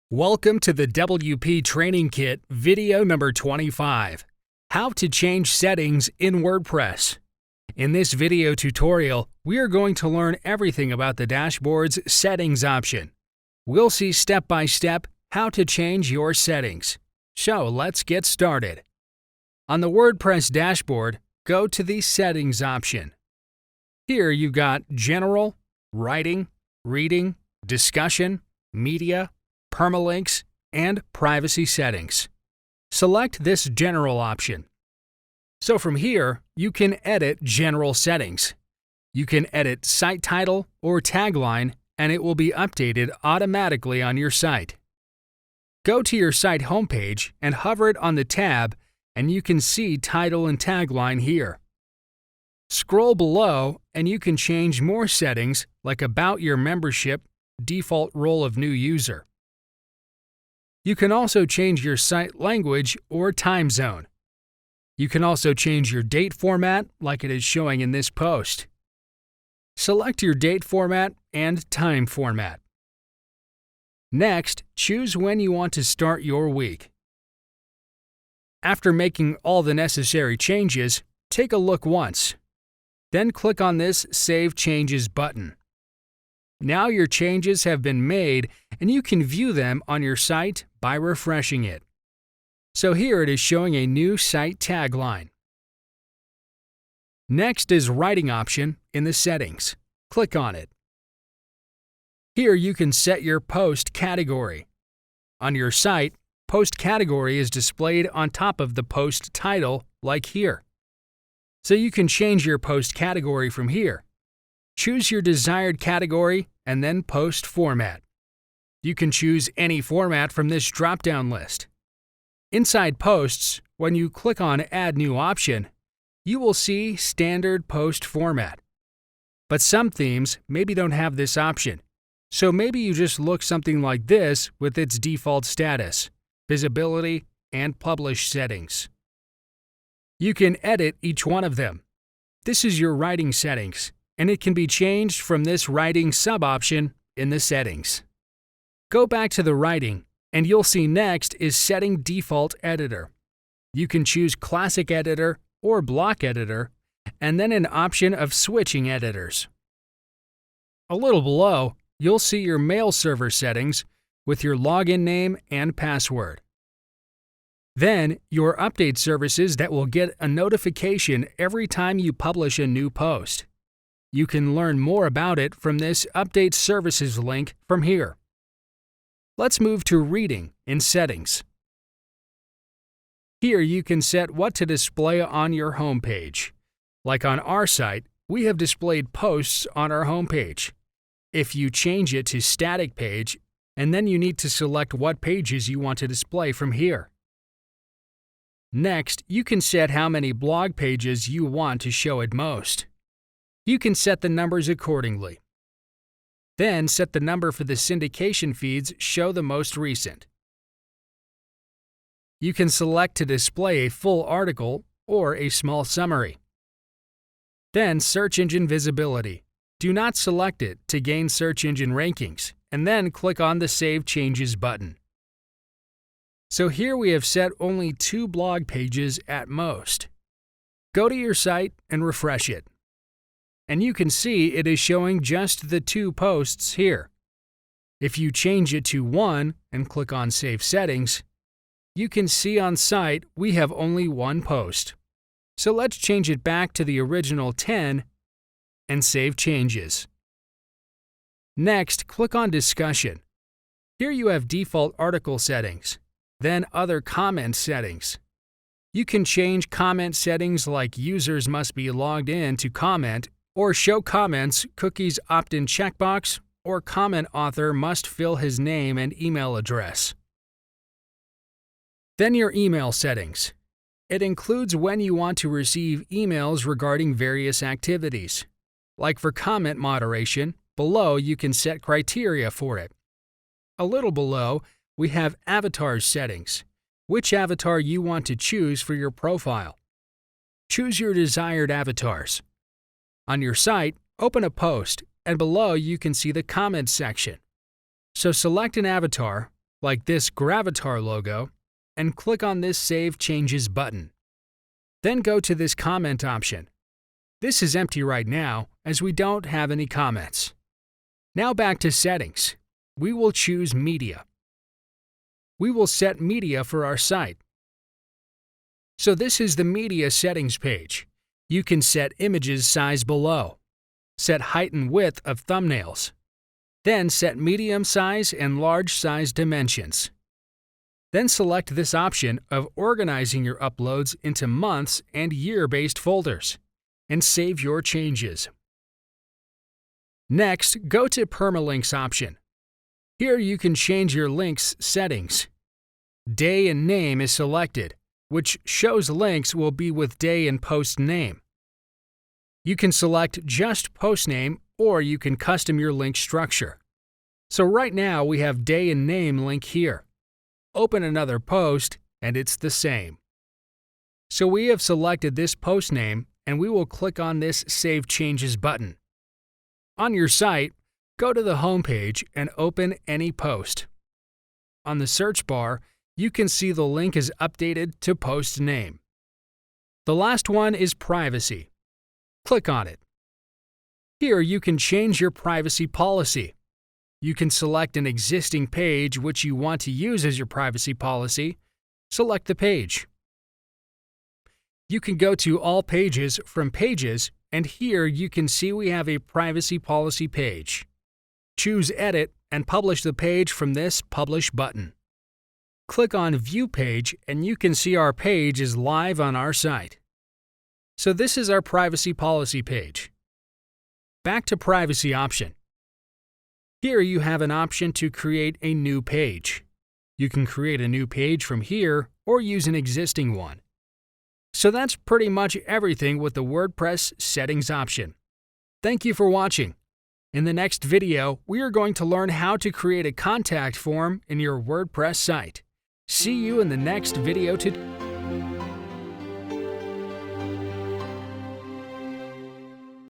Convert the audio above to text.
Welcome to the WP Training Kit video number 25, How to Change Settings in WordPress. In this video tutorial, we are going to learn everything about the dashboard's settings option. We'll see step by step how to change your settings. So let's get started. On the WordPress dashboard, go to the Settings option. Here you've got General, Writing, Reading, Discussion, Media, Permalinks, and Privacy Settings. Select this General option. So from here, you can edit General Settings. You can edit site title or tagline, and it will be updated automatically on your site. Go to your site homepage and hover it on the tab, and you can see title and tagline here. Scroll below, and you can change more settings like About Your Membership, Default Role of New User. You can also change your site language or time zone. You can also change your date format like it is showing in this post. Select your date format and time format. Next, choose when you want to start your week. After making all the necessary changes, take a look once. Then click on this Save Changes button. Now your changes have been made and you can view them on your site by refreshing it. So here it is showing a new site tagline. Next is Writing option in the settings. Click on it. Here you can set your post category. On your site, post category is displayed on top of the post title like here. So you can change your post category from here. Choose your desired category and then post format. You can choose any format from this drop-down list. Inside Posts, when you click on Add New Option, you will see Standard Post Format. But some themes maybe don't have this option, so maybe you just look something like this with its default status, visibility, and publish settings. You can edit each one of them. This is your writing settings, and it can be changed from this writing sub-option in the settings. Go back to the writing, and you'll see next is Setting Default Editor. You can choose Classic Editor or Block Editor, and then an option of switching editors. A little below, you'll see your mail server settings with your login name and password. Then, your update services that will get a notification every time you publish a new post. You can learn more about it from this Update Services link from here. Let's move to Reading in Settings. Here you can set what to display on your homepage. Like on our site, we have displayed posts on our homepage. If you change it to Static Page, and then you need to select what pages you want to display from here. Next, you can set how many blog pages you want to show at most. You can set the numbers accordingly. Then set the number for the syndication feeds show the most recent. You can select to display a full article or a small summary. Then search engine visibility. Do not select it to gain search engine rankings, and then click on the Save Changes button. So here we have set only 2 blog pages at most. Go to your site and refresh it. And you can see it is showing just the 2 posts here. If you change it to 1 and click on Save Settings, you can see on site we have only 1 post. So let's change it back to the original 10 and save changes. Next, click on Discussion. Here you have default article settings, then other comment settings. You can change comment settings like users must be logged in to comment, or show comments, cookies opt-in checkbox, or comment author must fill his name and email address. Then your email settings. It includes when you want to receive emails regarding various activities. Like for comment moderation, below you can set criteria for it. A little below, we have avatar settings, which avatar you want to choose for your profile. Choose your desired avatars. On your site, open a post, and below you can see the comments section. So select an avatar, like this Gravatar logo, and click on this Save Changes button. Then go to this comment option. This is empty right now as we don't have any comments. Now back to settings. We will choose Media. We will set media for our site. So this is the media settings page. You can set images size below, set height and width of thumbnails, then set medium size and large size dimensions. Then select this option of organizing your uploads into months and year-based folders, and save your changes. Next, go to Permalinks option. Here you can change your links settings. Day and name is selected, which shows links will be with day and post name. You can select just post name, or you can custom your link structure. So right now we have day and name link here. Open another post and it's the same. So we have selected this post name and we will click on this Save Changes button. On your site, go to the home page and open any post. On the search bar, you can see the link is updated to post name. The last one is privacy. Click on it. Here you can change your privacy policy. You can select an existing page which you want to use as your privacy policy. Select the page. You can go to All Pages from Pages, and here you can see we have a privacy policy page. Choose Edit and publish the page from this Publish button. Click on View Page and you can see our page is live on our site. So this is our privacy policy page. Back to Privacy option. Here you have an option to create a new page. You can create a new page from here or use an existing one. So that's pretty much everything with the WordPress settings option. Thank you for watching. In the next video, we are going to learn how to create a contact form in your WordPress site. See you in the next video tutorial.